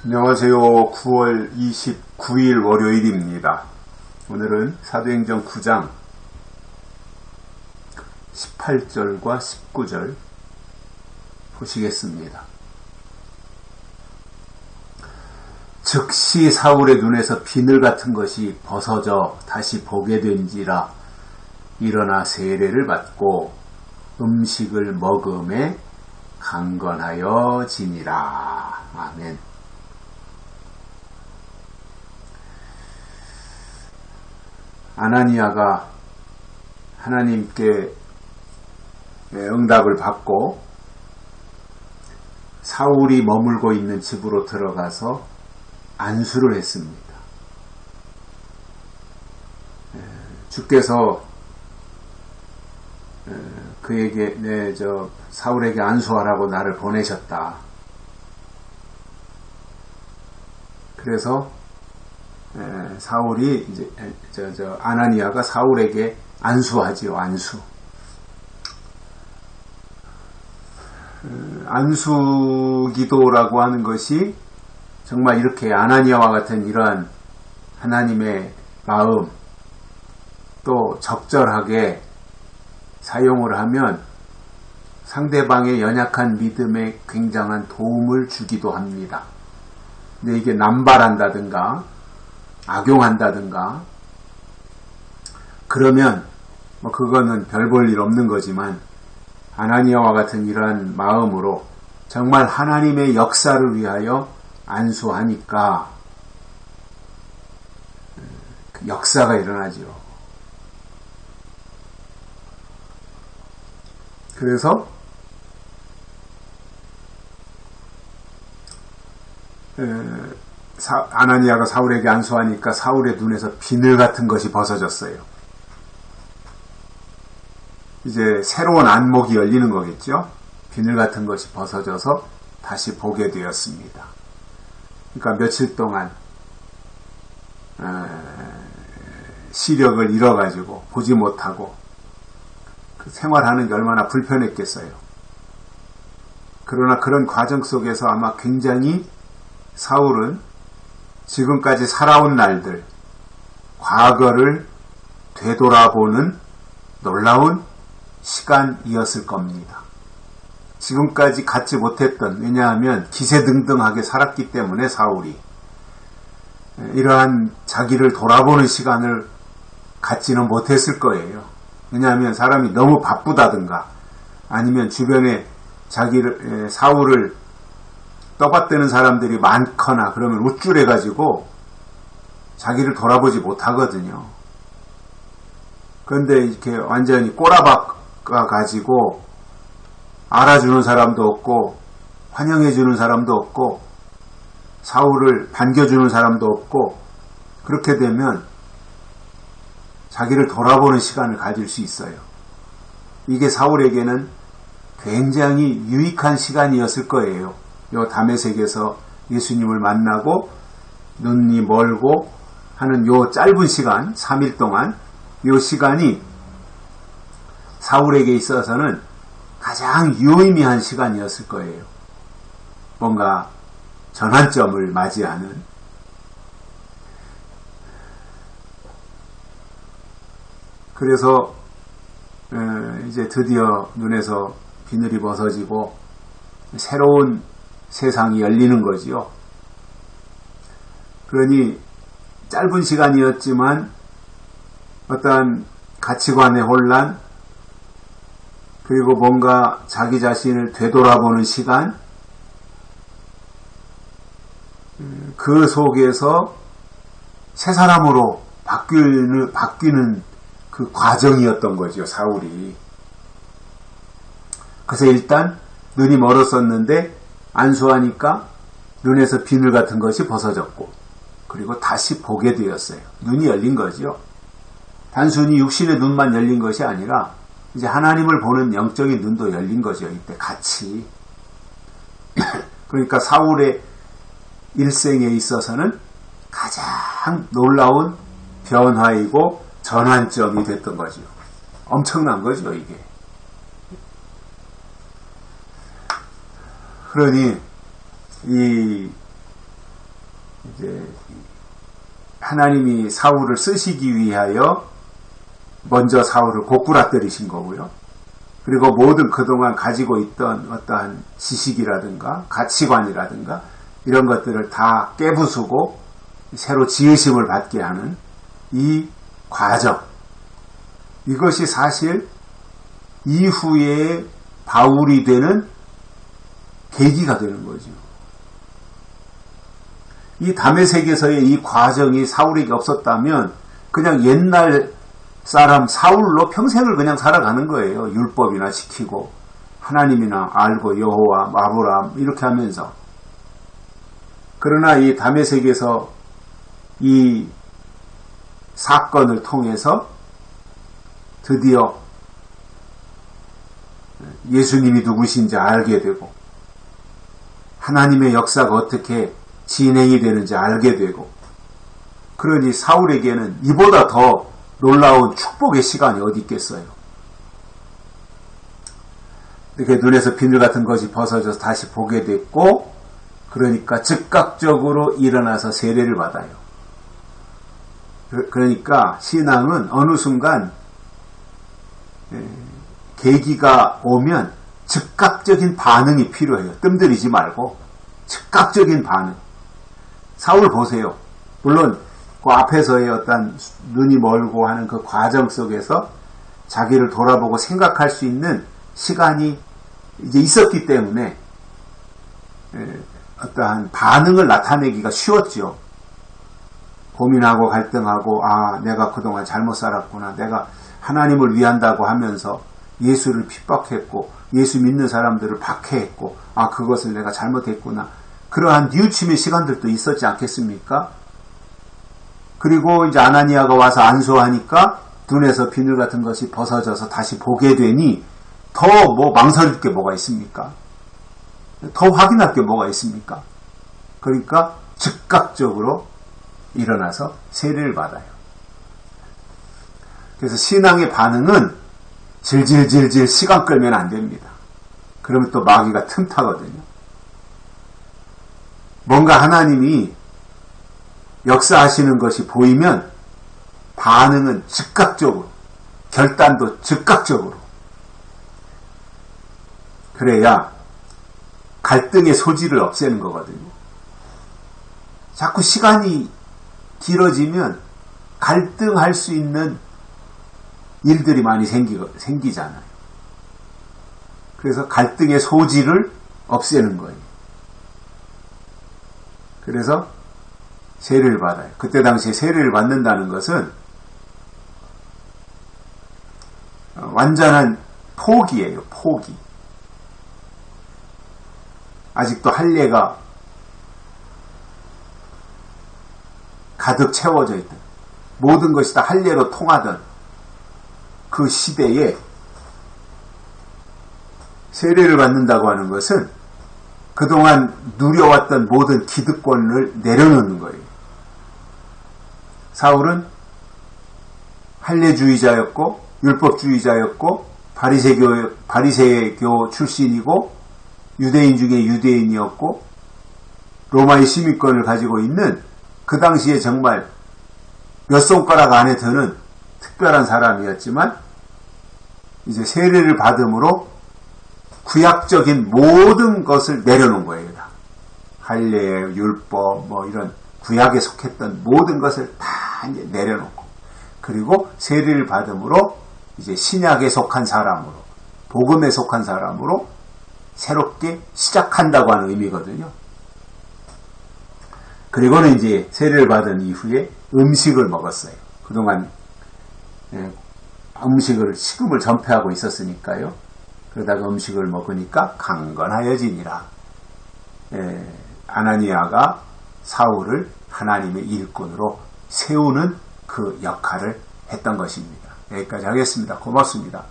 안녕하세요. 9월 29일 월요일입니다. 오늘은 사도행전 9장 18절과 19절 보시겠습니다. 즉시 사울의 눈에서 비늘 같은 것이 벗어져 다시 보게 된지라 일어나 세례를 받고 음식을 먹음에 강건하여 지니라. 아멘. 아나니아가 하나님께 응답을 받고 사울이 머물고 있는 집으로 들어가서 안수를 했습니다. 주께서 그에게 사울에게 안수하라고 나를 보내셨다. 그래서 사울이 이제 아나니아가 사울에게 안수하지요. 안수 기도라고 하는 것이 정말 이렇게 아나니아와 같은 이러한 하나님의 마음 또 적절하게 사용을 하면 상대방의 연약한 믿음에 굉장한 도움을 주기도 합니다. 근데 이게 남발한다든가 악용한다든가 그러면 그거는 별 볼 일 없는 거지만 아나니아와 같은 이러한 마음으로 정말 하나님의 역사를 위하여 안수하니까 그 역사가 일어나죠. 그래서 아나니아가 사울에게 안수하니까 사울의 눈에서 비늘 같은 것이 벗어졌어요. 이제 새로운 안목이 열리는 거겠죠. 비늘 같은 것이 벗어져서 다시 보게 되었습니다. 그러니까 며칠 동안 시력을 잃어가지고 보지 못하고 그 생활하는 게 얼마나 불편했겠어요. 그러나 그런 과정 속에서 아마 굉장히 사울은 지금까지 살아온 날들, 과거를 되돌아보는 놀라운 시간이었을 겁니다. 지금까지 갖지 못했던, 왜냐하면 기세등등하게 살았기 때문에 사울이 이러한 자기를 돌아보는 시간을 갖지는 못했을 거예요. 왜냐하면 사람이 너무 바쁘다든가 아니면 주변에 사울을 떠받드는 사람들이 많거나 그러면 우쭐해가지고 자기를 돌아보지 못하거든요. 그런데 이렇게 완전히 꼬라박아 가지고 알아주는 사람도 없고 환영해주는 사람도 없고 사울을 반겨주는 사람도 없고 그렇게 되면 자기를 돌아보는 시간을 가질 수 있어요. 이게 사울에게는 굉장히 유익한 시간이었을 거예요. 요 다메섹에서 예수님을 만나고 눈이 멀고 하는 요 짧은 시간 3일 동안 요 시간이 사울에게 있어서는 가장 유의미한 시간이었을 거예요. 뭔가 전환점을 맞이하는. 그래서 이제 드디어 눈에서 비늘이 벗어지고 새로운 세상이 열리는 거지요. 그러니 짧은 시간이었지만 어떠한 가치관의 혼란 그리고 뭔가 자기 자신을 되돌아보는 시간 그 속에서 새 사람으로 바뀌는 그 과정이었던 거죠. 사울이. 그래서 일단 눈이 멀었었는데 안수하니까 눈에서 비늘 같은 것이 벗어졌고 그리고 다시 보게 되었어요. 눈이 열린 거죠. 단순히 육신의 눈만 열린 것이 아니라 이제 하나님을 보는 영적인 눈도 열린 거죠. 이때 같이. 그러니까 사울의 일생에 있어서는 가장 놀라운 변화이고 전환점이 됐던 거죠. 엄청난 거죠, 이게. 그러니 이 이제 하나님이 사울을 쓰시기 위하여 먼저 사울을 고꾸라뜨리신 거고요. 그리고 모든 그동안 가지고 있던 어떠한 지식이라든가 가치관이라든가 이런 것들을 다 깨부수고 새로 지으심을 받게 하는 이 과정, 이것이 사실 이후에 바울이 되는 계기가 되는 거죠. 이 다메섹에서의 이 과정이 사울에게 없었다면 그냥 옛날 사람 사울로 평생을 그냥 살아가는 거예요. 율법이나 지키고 하나님이나 알고 여호와 아브라함 이렇게 하면서. 그러나 이 다메섹에서 이 사건을 통해서 드디어 예수님이 누구신지 알게 되고 하나님의 역사가 어떻게 진행이 되는지 알게 되고, 그러니 사울에게는 이보다 더 놀라운 축복의 시간이 어디 있겠어요. 이렇게 눈에서 비늘 같은 것이 벗어져서 다시 보게 됐고, 그러니까 즉각적으로 일어나서 세례를 받아요. 그러니까 신앙은 어느 순간 계기가 오면 즉각적인 반응이 필요해요. 뜸들이지 말고 즉각적인 반응. 사울 보세요. 물론 그 앞에서의 어떤 눈이 멀고 하는 그 과정 속에서 자기를 돌아보고 생각할 수 있는 시간이 이제 있었기 때문에 어떠한 반응을 나타내기가 쉬웠죠. 고민하고 갈등하고, 아, 내가 그동안 잘못 살았구나. 내가 하나님을 위한다고 하면서 예수를 핍박했고 예수 믿는 사람들을 박해했고, 아, 그것을 내가 잘못했구나. 그러한 뉘우침의 시간들도 있었지 않겠습니까? 그리고 이제 아나니아가 와서 안수하니까 눈에서 비늘 같은 것이 벗어져서 다시 보게 되니 더 뭐 망설일 게 뭐가 있습니까? 더 확인할 게 뭐가 있습니까? 그러니까 즉각적으로 일어나서 세례를 받아요. 그래서 신앙의 반응은 질질질질 시간 끌면 안 됩니다. 그러면 또 마귀가 틈타거든요. 뭔가 하나님이 역사하시는 것이 보이면 반응은 즉각적으로, 결단도 즉각적으로. 그래야 갈등의 소지를 없애는 거거든요. 자꾸 시간이 길어지면 갈등할 수 있는 일들이 많이 생기잖아요. 그래서 갈등의 소지를 없애는 거예요. 그래서 세례를 받아요. 그때 당시에 세례를 받는다는 것은 완전한 포기예요. 포기. 아직도 할례가 가득 채워져 있던, 모든 것이 다 할례로 통하던 그 시대에 세례를 받는다고 하는 것은 그동안 누려왔던 모든 기득권을 내려놓는 거예요. 사울은 할례주의자였고 율법주의자였고 바리새교 출신이고 유대인 중에 유대인이었고 로마의 시민권을 가지고 있는 그 당시에 정말 몇 손가락 안에 드는 특별한 사람이었지만 이제 세례를 받음으로 구약적인 모든 것을 내려놓은 거예요. 할례, 율법, 뭐 이런 구약에 속했던 모든 것을 다 이제 내려놓고, 그리고 세례를 받음으로 이제 신약에 속한 사람으로, 복음에 속한 사람으로 새롭게 시작한다고 하는 의미거든요. 그리고는 이제 세례를 받은 이후에 음식을 먹었어요. 그동안 식음을 전폐하고 있었으니까요. 그러다가 음식을 먹으니까 강건하여지니라. 아나니아가 사울을 하나님의 일꾼으로 세우는 그 역할을 했던 것입니다. 여기까지 하겠습니다. 고맙습니다.